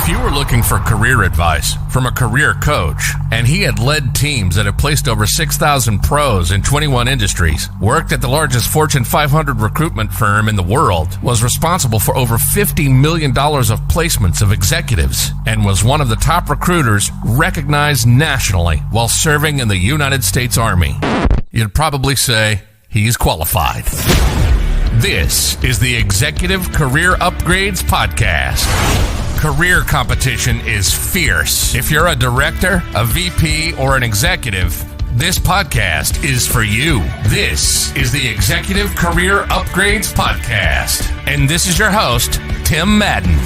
If you were looking for career advice from a career coach, and he had led teams that have placed over 6,000 pros in 21 industries, worked at the largest Fortune 500 recruitment firm in the world, was responsible for over $50 million of placements of executives, and was one of the top recruiters recognized nationally while serving in the United States Army, you'd probably say he's qualified. This is the Executive Career Upgrades Podcast. Career competition is fierce. If you're a director, a VP, or an executive, this podcast is for you. This is the Executive Career Upgrades Podcast. And this is your host, Tim Madden.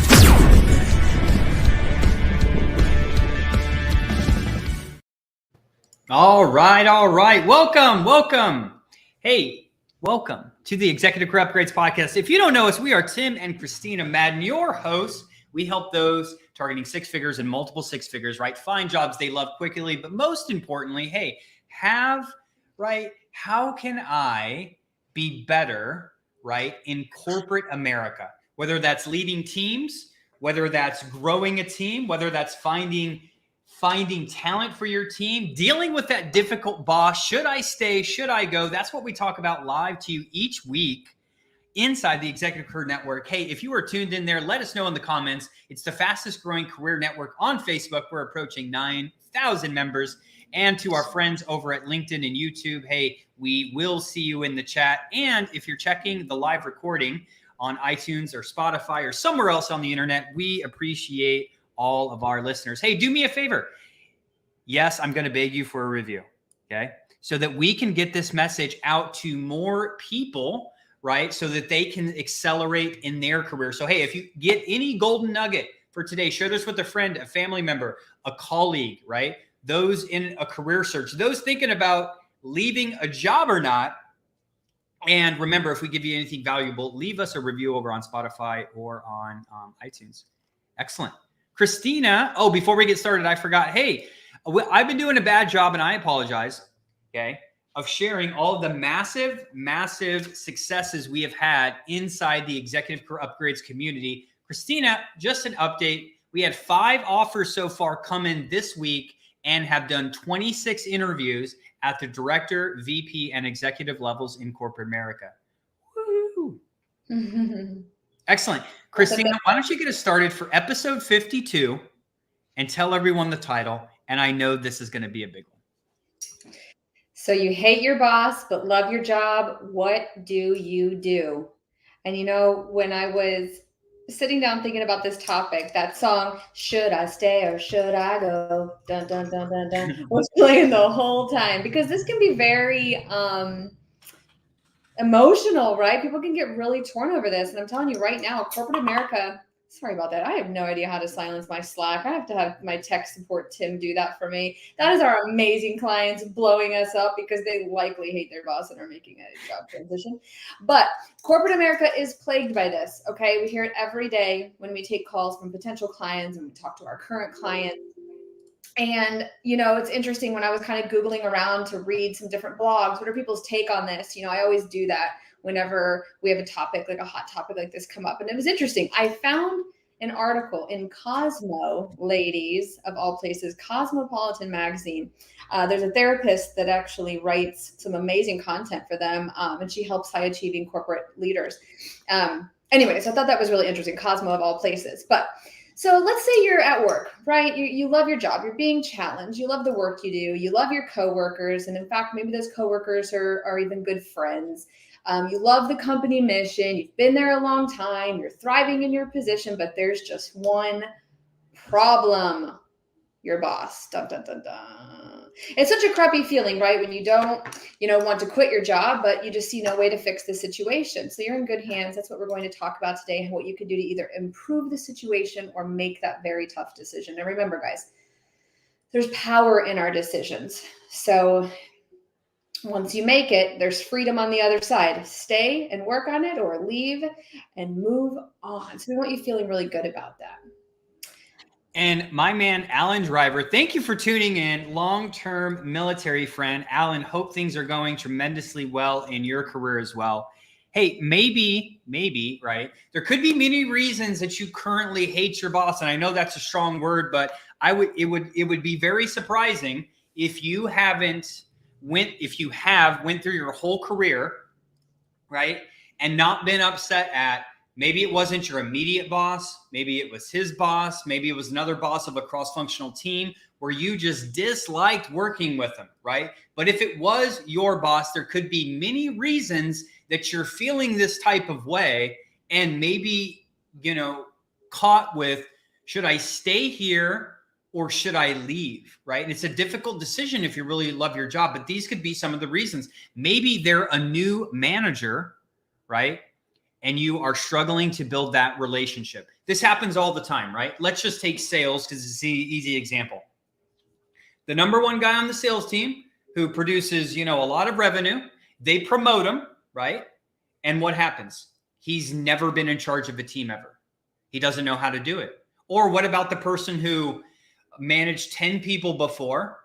All right. Welcome. Hey, welcome to the Executive Career Upgrades Podcast. If you don't know us, we are Tim and Christina Madden, your hosts. We help those targeting six figures and multiple six figures, right? Find jobs they love quickly, but most importantly, hey, how can I be better, right, in corporate America? Whether that's leading teams, whether that's growing a team, whether that's finding talent for your team, dealing with that difficult boss. Should I stay? Should I go? That's what we talk about live to you each week inside the Executive Career Network. Hey, if you are tuned in there, let us know in the comments. It's the fastest growing career network on Facebook. We're approaching 9,000 members. And to our friends over at LinkedIn and YouTube, hey, we will see you in the chat. And if you're checking the live recording on iTunes or Spotify or somewhere else on the internet, we appreciate all of our listeners. Hey, do me a favor. Yes, I'm going to beg you for a review, okay? So that we can get this message out to more people, right? So that they can accelerate in their career. So, hey, if you get any golden nugget for today, share this with a friend, a family member, a colleague, right? Those in a career search, those thinking about leaving a job or not. And remember, if we give you anything valuable, leave us a review over on Spotify or on iTunes. Excellent. Christina, before we get started, I forgot. Hey, I've been doing a bad job, and I apologize, okay, of sharing all of the massive successes we have had inside the Executive Career Upgrades community. Christina, just an update. We had 5 offers so far come in this week and have done 26 interviews at the director, VP, and executive levels in corporate America. Woo! Excellent. Christina, why don't you get us started for episode 52 and tell everyone the title? And I know this is going to be a big one. So you hate your boss, but love your job. What do you do? And you know, when I was sitting down thinking about this topic, that song, Should I Stay or Should I Go? Dun, dun, dun, dun, dun, was playing the whole time, because this can be very emotional, right? People can get really torn over this. And I'm telling you right now, corporate America, sorry about that. I have no idea how to silence my Slack. I have to have my tech support Tim do that for me. That is our amazing clients blowing us up because they likely hate their boss and are making a job transition. But corporate America is plagued by this, okay? We hear it every day when we take calls from potential clients and we talk to our current clients. And, you know, it's interesting, when I was kind of Googling around to read some different blogs, what are people's take on this? You know, I always do that whenever we have a topic, like a hot topic like this come up. And it was interesting. I found an article in Cosmo, ladies, of all places, Cosmopolitan magazine. There's a therapist that actually writes some amazing content for them. And she helps high achieving corporate leaders. Anyways, I thought that was really interesting. Cosmo of all places. But so let's say you're at work, right? You love your job. You're being challenged. You love the work you do. You love your coworkers. And in fact, maybe those coworkers are even good friends. You love the company mission. You've been there a long time. You're thriving in your position, but there's just one problem. Your boss. Dun, dun, dun, dun. It's such a crappy feeling, right? When you don't, want to quit your job, but you just see no way to fix the situation. So you're in good hands. That's what we're going to talk about today, and what you can do to either improve the situation or make that very tough decision. And remember, guys, there's power in our decisions. So once you make it, there's freedom on the other side. Stay and work on it, or leave and move on. So we want you feeling really good about that. And my man, Alan Driver, thank you for tuning in. Long-term military friend. Alan, hope things are going tremendously well in your career as well. hey, maybe, right? There could be many reasons that you currently hate your boss. And I know that's a strong word, but it would be very surprising if you went through your whole career, right? And not been upset at, maybe it wasn't your immediate boss, maybe it was his boss, maybe it was another boss of a cross-functional team where you just disliked working with them, right? But if it was your boss, there could be many reasons that you're feeling this type of way, and maybe, caught with, should I stay here or should I leave, right? And it's a difficult decision if you really love your job, but these could be some of the reasons. Maybe they're a new manager, right? And you are struggling to build that relationship. This happens all the time, right? Let's just take sales because it's an easy example. The number one guy on the sales team who produces, a lot of revenue, they promote him, right? And what happens? He's never been in charge of a team ever. He doesn't know how to do it. Or what about the person who managed 10 people before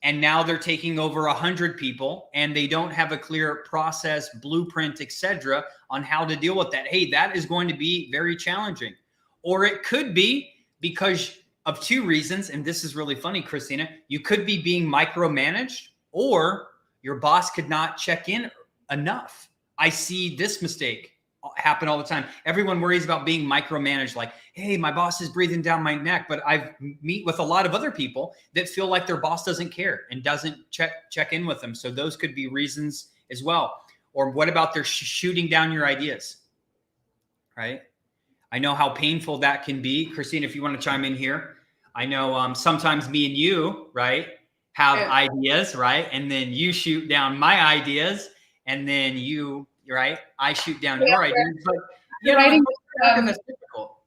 and now they're taking over 100 people and they don't have a clear process, blueprint, etc., on how to deal with that? Hey, that is going to be very challenging. Or it could be because of two reasons, and this is really funny, Christina. You could be being micromanaged, or your boss could not check in enough. I see this mistake happen all the time. Everyone worries about being micromanaged, like, hey, my boss is breathing down my neck. But I meet with a lot of other people that feel like their boss doesn't care and doesn't check in with them. So those could be reasons as well. Or what about they're shooting down your ideas, right? I know how painful that can be. Christine, if you want to chime in here. I know sometimes me and you, right, have ideas, right? And then you shoot down my ideas, and then I shoot down your ideas. But it's difficult.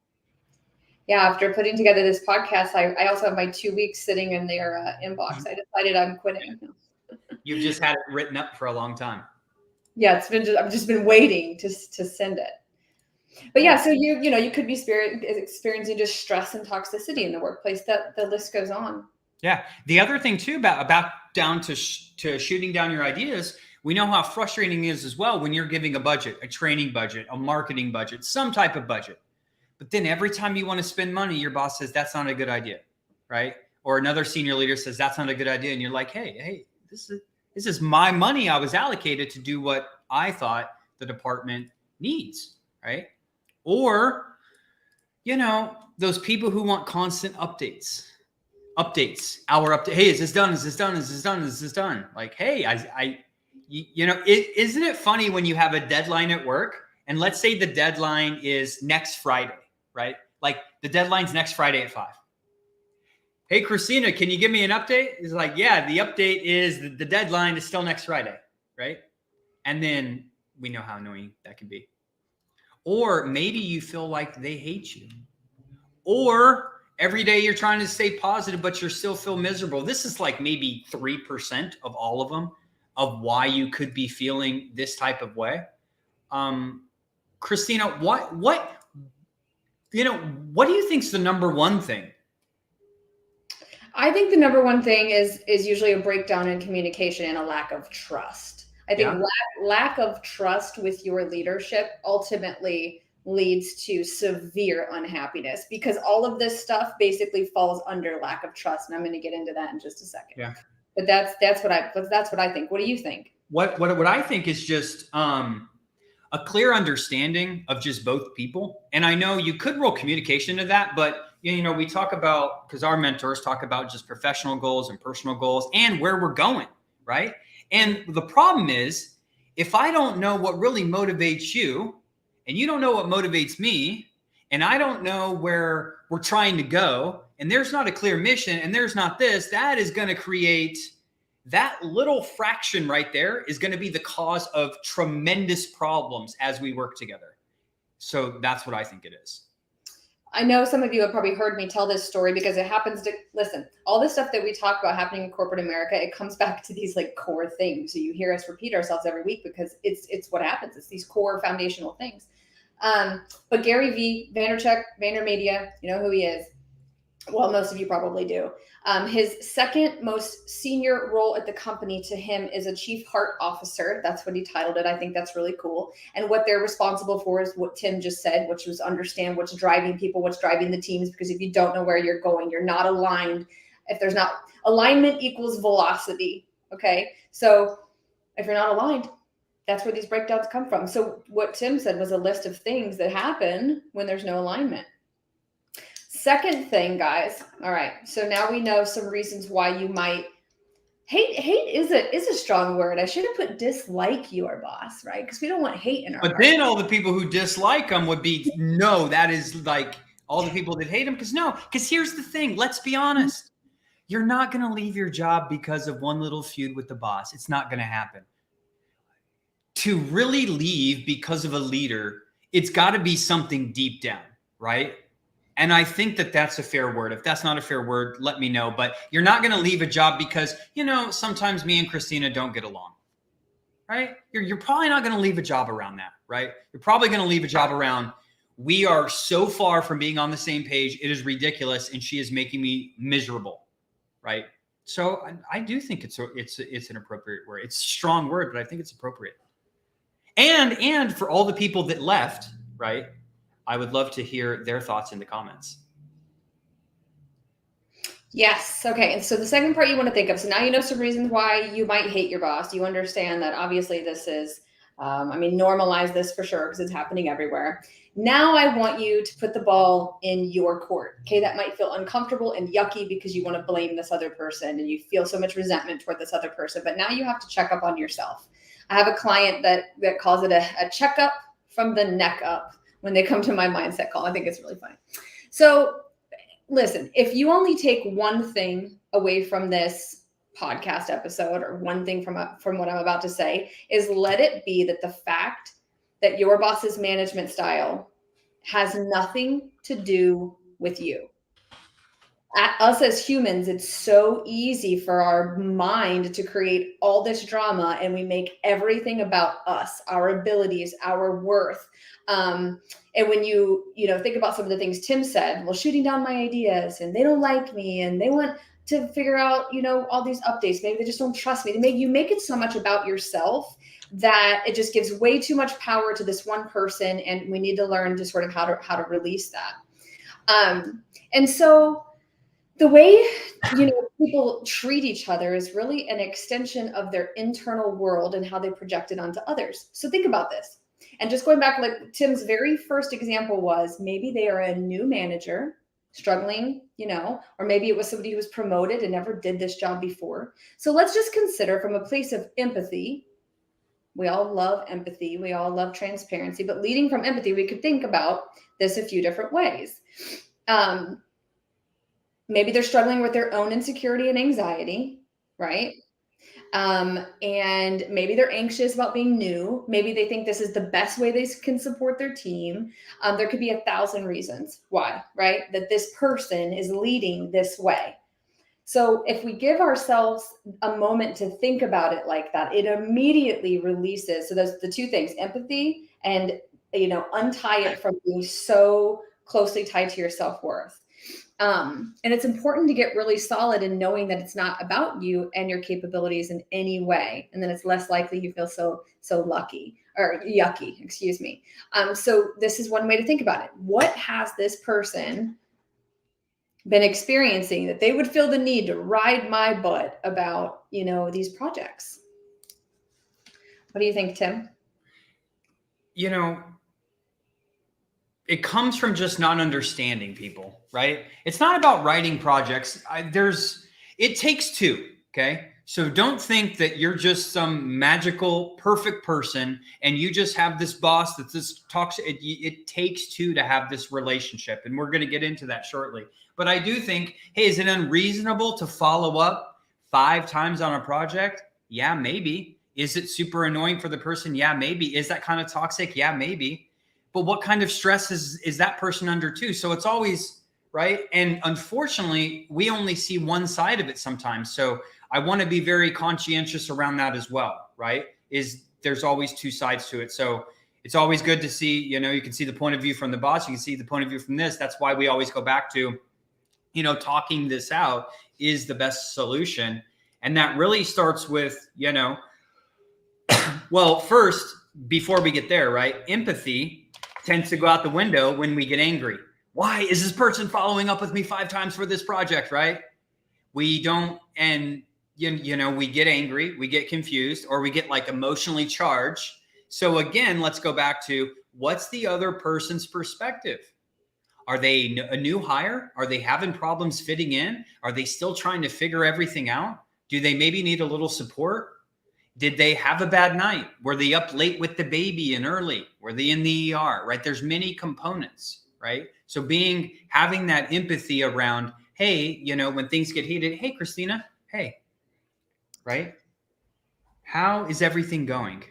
Yeah, after putting together this podcast, I also have my 2 weeks sitting in their inbox. I decided I'm quitting. You've just had it written up for a long time. Yeah, I've just been waiting to send it. But yeah, so you could be experiencing just stress and toxicity in the workplace. That the list goes on. Yeah. The other thing too about down to shooting down your ideas, we know how frustrating it is as well when you're giving a budget, a training budget, a marketing budget, some type of budget. But then every time you want to spend money, your boss says that's not a good idea, right? Or another senior leader says that's not a good idea, and you're like, hey, this is my money. I was allocated to do what I thought the department needs, right? Or, those people who want constant updates, hour update. Hey, is this done? Is this done? Is this done? Is this done? Like, hey, isn't it funny when you have a deadline at work, and let's say the deadline is next Friday, right? Like the deadline's next Friday at 5. Hey, Christina, can you give me an update? It's like, yeah, the update is the deadline is still next Friday, right? And then we know how annoying that can be. Or maybe you feel like they hate you. Or every day you're trying to stay positive, but you still feel miserable. This is like maybe 3% of all of them, of why you could be feeling this type of way. Christina, what do you think is the number one thing? I think the number one thing is usually a breakdown in communication and a lack of trust. I think lack of trust with your leadership ultimately leads to severe unhappiness, because all of this stuff basically falls under lack of trust. And I'm going to get into that in just a second. Yeah. But that's what I think. What do you think? What I think is just a clear understanding of just both people. And I know you could roll communication to that, but we talk about, because our mentors talk about just professional goals and personal goals and where we're going, right? And the problem is, if I don't know what really motivates you, and you don't know what motivates me, and I don't know where we're trying to go, and there's not a clear mission, and there's not this, that is going to create, that little fraction right there is going to be the cause of tremendous problems as we work together. So that's what I think it is. I know some of you have probably heard me tell this story because it happens to, listen, all this stuff that we talk about happening in corporate America, it comes back to these like core things. So you hear us repeat ourselves every week because it's what happens. It's these core foundational things. But Gary Vaynerchuk, VaynerMedia, you know who he is. Well, most of you probably do. His second most senior role at the company to him is a chief heart officer. That's what he titled it. I think that's really cool. And what they're responsible for is what Tim just said, which was understand what's driving people, what's driving the teams. Because if you don't know where you're going, you're not aligned. If there's not alignment equals velocity. Okay. So if you're not aligned, that's where these breakdowns come from. So what Tim said was a list of things that happen when there's no alignment. Second thing, guys. All right. So now we know some reasons why you might hate. Hate is a strong word. I should have put dislike your boss, right? Because we don't want hate in our But then all the people who dislike him would be, no, that is like all the people that hate him. Because here's the thing. Let's be honest. You're not going to leave your job because of one little feud with the boss. It's not going to happen. To really leave because of a leader, it's got to be something deep down, right? And I think that that's a fair word. If that's not a fair word, let me know. But you're not going to leave a job because, sometimes me and Christina don't get along, right? You're probably not going to leave a job around that, right? You're probably going to leave a job around, we are so far from being on the same page. It is ridiculous. And she is making me miserable, right? So I do think it's an appropriate word. It's a strong word, but I think it's appropriate. And for all the people that left, right? I would love to hear their thoughts in the comments. Yes. Okay. And so the second part you want to think of. So now you know some reasons why you might hate your boss. You understand that obviously this is, normalize this for sure because it's happening everywhere. Now I want you to put the ball in your court. Okay. That might feel uncomfortable and yucky because you want to blame this other person and you feel so much resentment toward this other person. But now you have to check up on yourself. I have a client that calls it a checkup from the neck up. When they come to my mindset call, I think it's really funny. So listen, if you only take one thing away from this podcast episode or one thing from what I'm about to say is let it be that the fact that your boss's management style has nothing to do with you. Us as humans, it's so easy for our mind to create all this drama and we make everything about us, our abilities, our worth. And when you think about some of the things Tim said, well, shooting down my ideas and they don't like me and they want to figure out, all these updates. Maybe they just don't trust me. You make it so much about yourself that it just gives way too much power to this one person. And we need to learn to sort of how to release that. And so the way, people treat each other is really an extension of their internal world and how they project it onto others. So think about this. And just going back, like Tim's very first example was maybe they are a new manager struggling, or maybe it was somebody who was promoted and never did this job before. So let's just consider from a place of empathy. We all love empathy. We all love transparency, but leading from empathy, we could think about this a few different ways. Maybe they're struggling with their own insecurity and anxiety, right? And maybe they're anxious about being new. Maybe they think this is the best way they can support their team. There could be 1,000 reasons why, right? That this person is leading this way. So if we give ourselves a moment to think about it like that, it immediately releases. So there's the two things, empathy and, untie it from being so closely tied to your self-worth. And it's important to get really solid in knowing that it's not about you and your capabilities in any way. And then it's less likely you feel so lucky or yucky, excuse me. So this is one way to think about it. What has this person been experiencing that they would feel the need to ride my butt about, these projects? What do you think, Tim? It comes from just not understanding people, right? It's not about writing projects. It takes two, okay? So don't think that you're just some magical, perfect person and you just have this boss that just talks. It takes two to have this relationship. And we're going to get into that shortly. But I do think, hey, is it unreasonable to follow up 5 times on a project? Yeah, maybe. Is it super annoying for the person? Yeah, maybe. Is that kind of toxic? Yeah, maybe. But what kind of stress is that person under too? So it's always, right? And unfortunately, we only see one side of it sometimes. So I want to be very conscientious around that as well, right? There's always two sides to it. So it's always good to see, you can see the point of view from the boss. You can see the point of view from this. That's why we always go back to, talking this out is the best solution. And that really starts with, well, first, before we get there, right? Empathy tends to go out the window when we get angry. Why is this person following up with me 5 times for this project, right? We don't, and we get angry, we get confused, or we get like emotionally charged. So again, let's go back to what's the other person's perspective? Are they a new hire? Are they having problems fitting in? Are they still trying to figure everything out? Do they maybe need a little support? Did they have a bad night? Were they up late with the baby and early? Were they in the ER, right? There's many components, right? So having that empathy around, hey, when things get heated, hey, Christina, hey, right? How is everything going?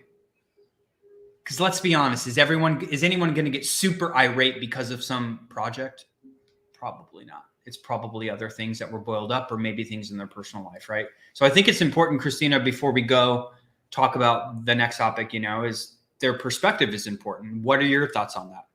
Because let's be honest, is anyone going to get super irate because of some project? Probably not. It's probably other things that were boiled up, or maybe things in their personal life, right? So I think it's important, Christina, before we go talk about the next topic, is their perspective is important. What are your thoughts on that?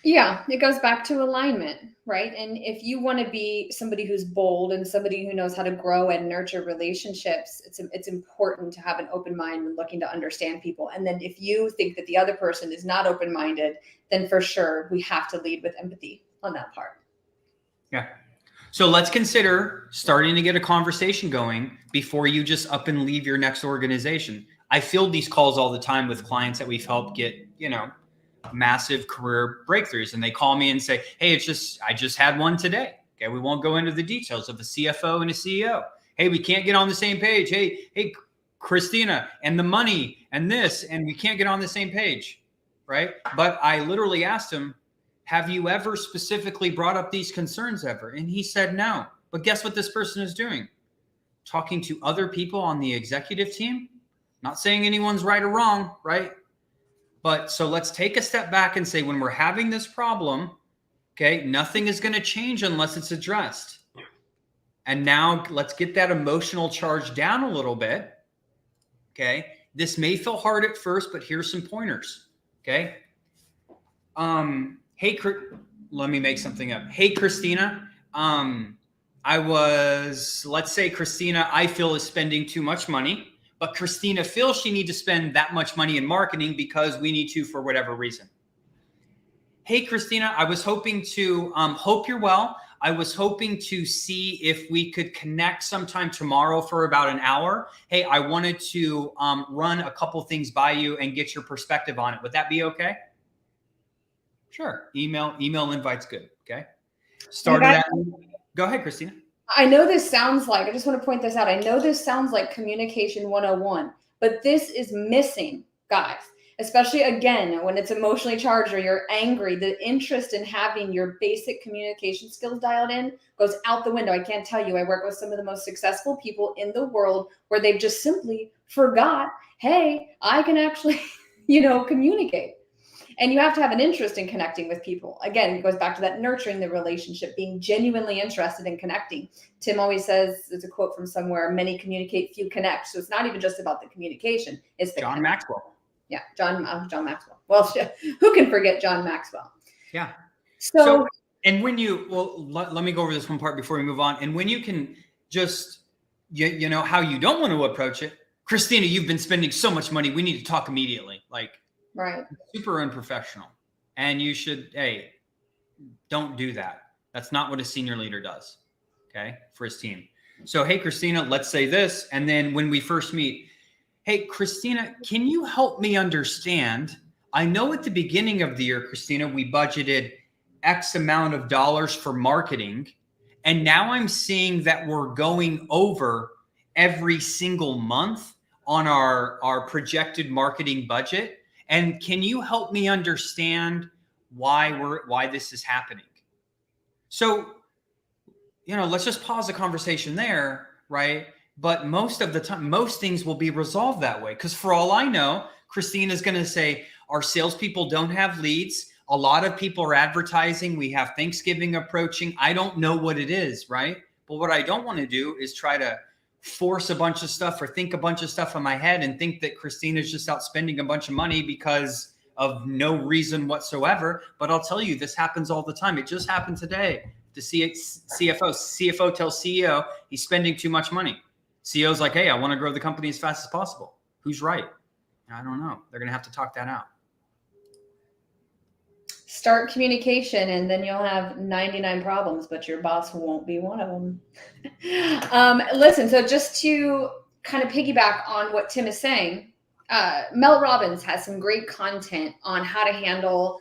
Yeah, it goes back to alignment, right? And if you want to be somebody who's bold and somebody who knows how to grow and nurture relationships, it's important to have an open mind and looking to understand people. And then if you think that the other person is not open-minded, then for sure we have to lead with empathy on that part. Yeah. So let's consider starting to get a conversation going before you just up and leave your next organization. I field these calls all the time with clients that we've helped get, massive career breakthroughs. And they call me and say, hey, I just had one today. Okay. We won't go into the details of a CFO and a CEO. Hey, we can't get on the same page. Hey, Christina, and the money and this, and we can't get on the same page. Right. But I literally asked him, have you ever specifically brought up these concerns ever? And he said, no. But guess what this person is doing? Talking to other people on the executive team. Not saying anyone's right or wrong, right? But so let's take a step back and say, when we're having this problem, okay, nothing is going to change unless it's addressed. And now let's get that emotional charge down a little bit. Okay. This may feel hard at first, but here's some pointers. Okay. Hey, let me make something up. Hey, Christina, let's say Christina, I feel is spending too much money, but Christina feels she needs to spend that much money in marketing because we need to for whatever reason. Hey, Christina, I was hoping to, hope you're well. I was hoping to see if we could connect sometime tomorrow for about an hour. Hey, I wanted to run a couple things by you and get your perspective on it. Would that be okay? Sure. Email invite's good. Okay. Go ahead, Christina. I know this sounds like, I just want to point this out. I know this sounds like communication 101, but this is missing, guys, especially again, when it's emotionally charged or you're angry. The interest in having your basic communication skills dialed in goes out the window. I can't tell you, I work with some of the most successful people in the world where they've just simply forgot, hey, I can actually, communicate. And you have to have an interest in connecting with people. Again, it goes back to that nurturing the relationship, being genuinely interested in connecting. Tim always says, there's a quote from somewhere, many communicate, few connect. So it's not even just about the communication. It's the John Maxwell. Yeah, John Maxwell. Well, who can forget John Maxwell? Yeah. So and when let me go over this one part before we move on. And when you can just, how you don't want to approach it. Christina, you've been spending so much money. We need to talk immediately. Right. Super unprofessional. And you should, don't do that. That's not what a senior leader does, okay, for his team. So, hey, Christina, let's say this. And then when we first meet, hey, Christina, can you help me understand? I know at the beginning of the year, Christina, we budgeted X amount of dollars for marketing. And now I'm seeing that we're going over every single month on our projected marketing budget. And can you help me understand why this is happening? So, let's just pause the conversation there, right? But most of the time, most things will be resolved that way. Because for all I know, Christine is going to say, our salespeople don't have leads. A lot of people are advertising. We have Thanksgiving approaching. I don't know what it is, right? But what I don't want to do is try to force a bunch of stuff or think a bunch of stuff in my head and think that Christina's just out spending a bunch of money because of no reason whatsoever. But I'll tell you, this happens all the time. It just happened today. the CFO tells CEO he's spending too much money. CEO's like, hey, I want to grow the company as fast as possible. Who's right? I don't know. They're going to have to talk that out. Start communication and then you'll have 99 problems, but your boss won't be one of them. Listen, so just to kind of piggyback on what Tim is saying, Mel Robbins has some great content on how to handle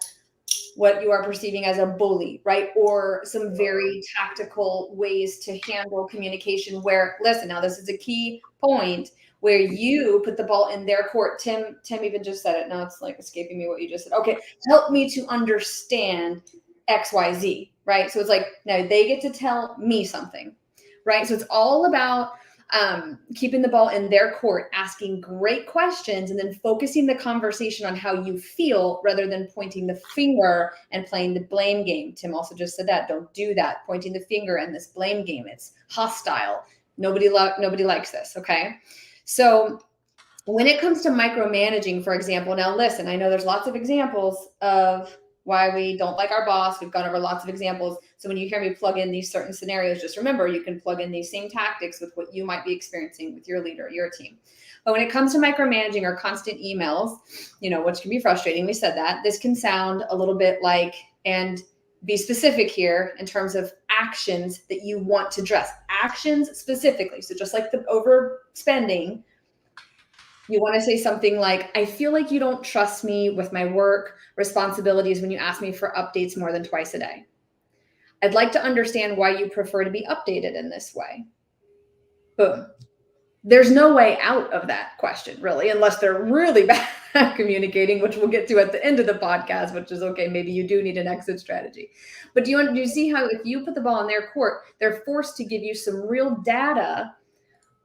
what you are perceiving as a bully, right? Or some very tactical ways to handle communication where, listen, now this is a key point where you put the ball in their court. Tim even just said it. Now it's like escaping me what you just said. Okay, help me to understand XYZ, right? So it's like, now they get to tell me something, right? So it's all about keeping the ball in their court, asking great questions, and then focusing the conversation on how you feel rather than pointing the finger and playing the blame game. Tim also just said that. Don't do that. Pointing the finger and this blame game. It's hostile. Nobody likes this, okay? So when it comes to micromanaging, for example, now listen, I know there's lots of examples of why we don't like our boss. We've gone over lots of examples. So when you hear me plug in these certain scenarios, just remember you can plug in these same tactics with what you might be experiencing with your leader, your team. But when it comes to micromanaging or constant emails, which can be frustrating, we said that, this can sound a little bit like, and be specific here in terms of actions that you want to address. Actions specifically. So just like the overspending, you want to say something like, I feel like you don't trust me with my work responsibilities when you ask me for updates more than twice a day. I'd like to understand why you prefer to be updated in this way. Boom. There's no way out of that question, really, unless they're really bad at communicating, which we'll get to at the end of the podcast, which is okay. Maybe you do need an exit strategy. But do you see how if you put the ball in their court, they're forced to give you some real data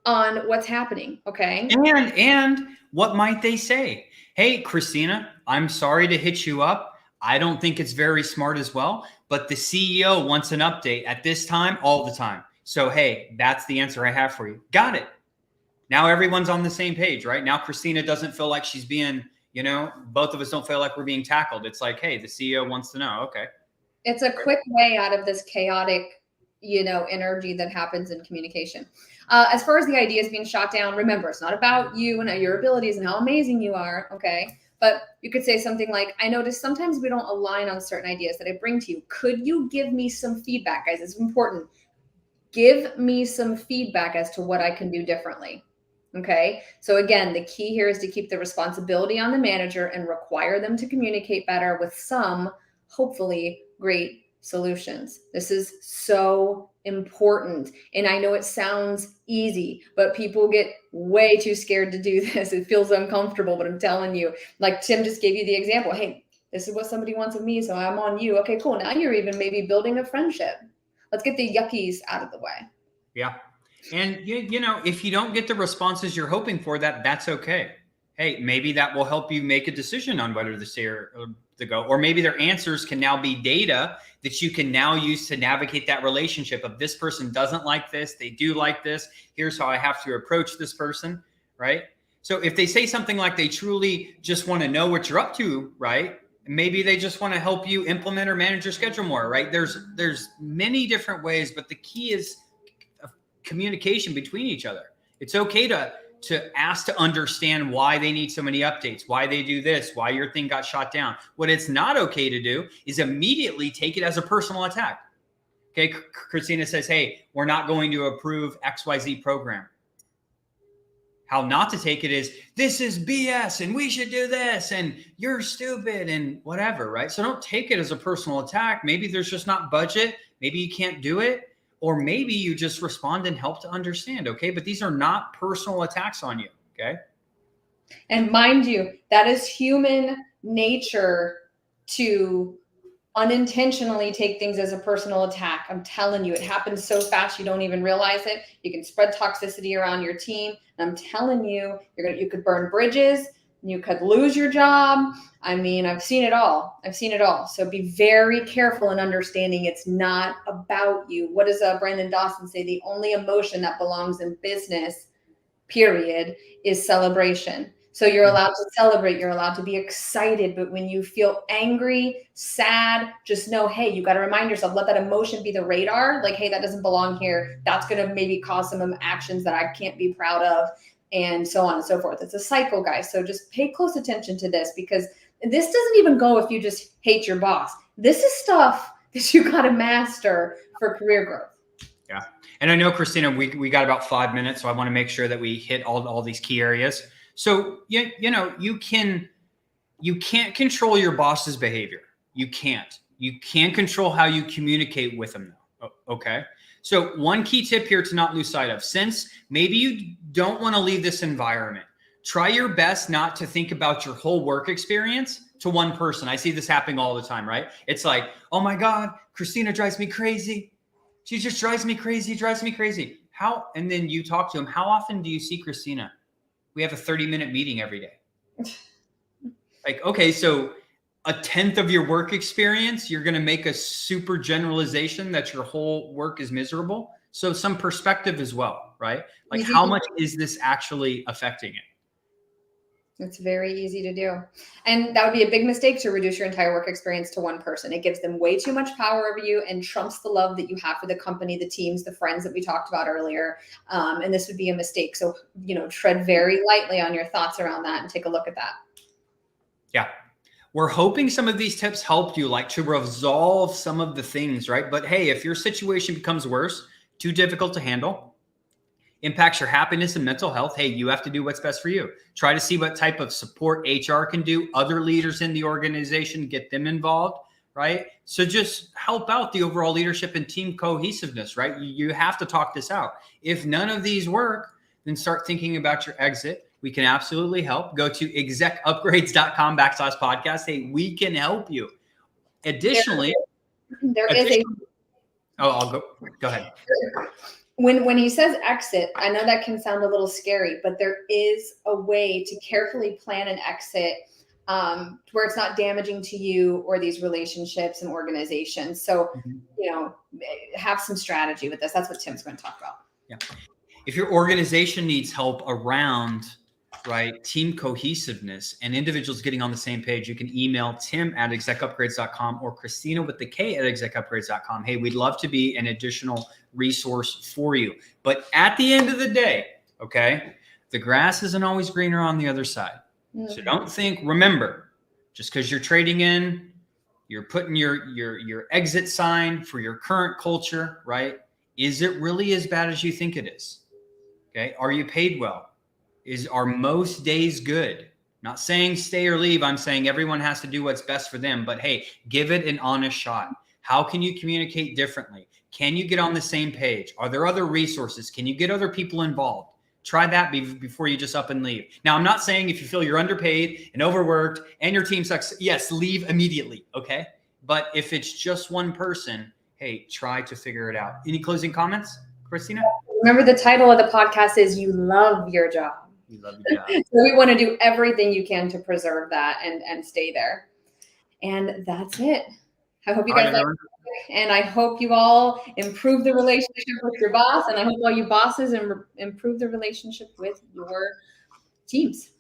on what's happening, okay? And what might they say? Hey, Christina, I'm sorry to hit you up. I don't think it's very smart as well, but the CEO wants an update at this time all the time. So, hey, that's the answer I have for you. Got it. Now everyone's on the same page, right? Now Christina doesn't feel like she's being, both of us don't feel like we're being tackled. It's like, hey, the CEO wants to know. Okay. It's a quick way out of this chaotic, energy that happens in communication. As far as the ideas being shot down, remember, it's not about you and your abilities and how amazing you are, okay? But you could say something like, I notice sometimes we don't align on certain ideas that I bring to you. Could you give me some feedback, guys? It's important. Give me some feedback as to what I can do differently. Okay. So again, the key here is to keep the responsibility on the manager and require them to communicate better with some, hopefully, great solutions. This is so important. And I know it sounds easy, but people get way too scared to do this. It feels uncomfortable, but I'm telling you, like Tim just gave you the example. Hey, this is what somebody wants of me, so I'm on you. Okay, cool. Now you're even maybe building a friendship. Let's get the yuckies out of the way. Yeah. And, if you don't get the responses you're hoping for, that's okay. Hey, maybe that will help you make a decision on whether to stay or to go. Or maybe their answers can now be data that you can now use to navigate that relationship of this person doesn't like this, they do like this. Here's how I have to approach this person, right? So if they say something like they truly just want to know what you're up to, right? Maybe they just want to help you implement or manage your schedule more, right? There's many different ways, but the key is communication between each other. It's okay to ask to understand why they need so many updates, why they do this, why your thing got shot down. What it's not okay to do is immediately take it as a personal attack. Okay, Christina says, hey, we're not going to approve XYZ program. How not to take it is, this is BS and we should do this and you're stupid and whatever, right? So don't take it as a personal attack. Maybe there's just not budget. Maybe you can't do it. Or maybe you just respond and help to understand, okay? But these are not personal attacks on you, okay? And mind you, that is human nature to unintentionally take things as a personal attack. I'm telling you, it happens so fast you don't even realize it. You can spread toxicity around your team. And I'm telling you, you could burn bridges. You could lose your job. I mean, I've seen it all. So be very careful in understanding it's not about you. What does Brandon Dawson say? The only emotion that belongs in business, period, is celebration. So you're allowed to celebrate, you're allowed to be excited, but when you feel angry, sad, just know, hey, you got to remind yourself, let that emotion be the radar. Like, hey, that doesn't belong here. That's going to maybe cause some actions that I can't be proud of, and so on and so forth. It's a cycle, guys. So just pay close attention to this, because this doesn't even go if you just hate your boss. This is stuff that you got to master for career growth. Yeah. And I know, Christina, we got about 5 minutes, so I want to make sure that we hit all these key areas. So, you can't control your boss's behavior. You can't. You can control how you communicate with them, though. Okay. So one key tip here to not lose sight of, since maybe you don't want to leave this environment, try your best not to think about your whole work experience to one person. I see this happening all the time, right? It's like, oh my God, Christina drives me crazy. She just drives me crazy, How? And then you talk to him. How often do you see Christina? We have a 30-minute meeting every day. Like, okay, so a tenth of your work experience, you're going to make a super generalization that your whole work is miserable. So some perspective as well, right? Like, how much is this actually affecting it? It's very easy to do. And that would be a big mistake, to reduce your entire work experience to one person. It gives them way too much power over you and trumps the love that you have for the company, the teams, the friends that we talked about earlier. And this would be a mistake. So, tread very lightly on your thoughts around that and take a look at that. Yeah. We're hoping some of these tips helped you, like, to resolve some of the things, right? But hey, if your situation becomes worse, too difficult to handle, impacts your happiness and mental health, hey, you have to do what's best for you. Try to see what type of support HR can do, other leaders in the organization, get them involved, right? So just help out the overall leadership and team cohesiveness, right? You have to talk this out. If none of these work, then start thinking about your exit. We can absolutely help. Go to execupgrades.com/podcast. Hey, we can help you. Additionally, I'll go ahead. When he says exit, I know that can sound a little scary, but there is a way to carefully plan an exit where it's not damaging to you or these relationships and organizations. So, have some strategy with this. That's what Tim's going to talk about. Yeah. If your organization needs help around, right, team cohesiveness and individuals getting on the same page, you can email tim@execupgrades.com or Christina with the K at execupgrades.com. Hey, we'd love to be an additional resource for you. But at the end of the day, okay, the grass isn't always greener on the other side. Mm-hmm. So don't remember, just because you're trading in, you're putting your exit sign for your current culture, right? Is it really as bad as you think it is? Okay. Are you paid well? Are most days good? Not saying stay or leave. I'm saying everyone has to do what's best for them, but hey, give it an honest shot. How can you communicate differently? Can you get on the same page? Are there other resources? Can you get other people involved? Try that before you just up and leave. Now, I'm not saying if you feel you're underpaid and overworked and your team sucks, yes, leave immediately. Okay. But if it's just one person, hey, try to figure it out. Any closing comments, Christina? Remember, the title of the podcast is You Love Your Job. You love your job. So we want to do everything you can to preserve that and stay there. And that's it. I hope you guys like it. And I hope you all improve the relationship with your boss. And I hope all you bosses improve the relationship with your teams.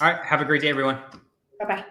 All right. Have a great day, everyone. Bye-bye.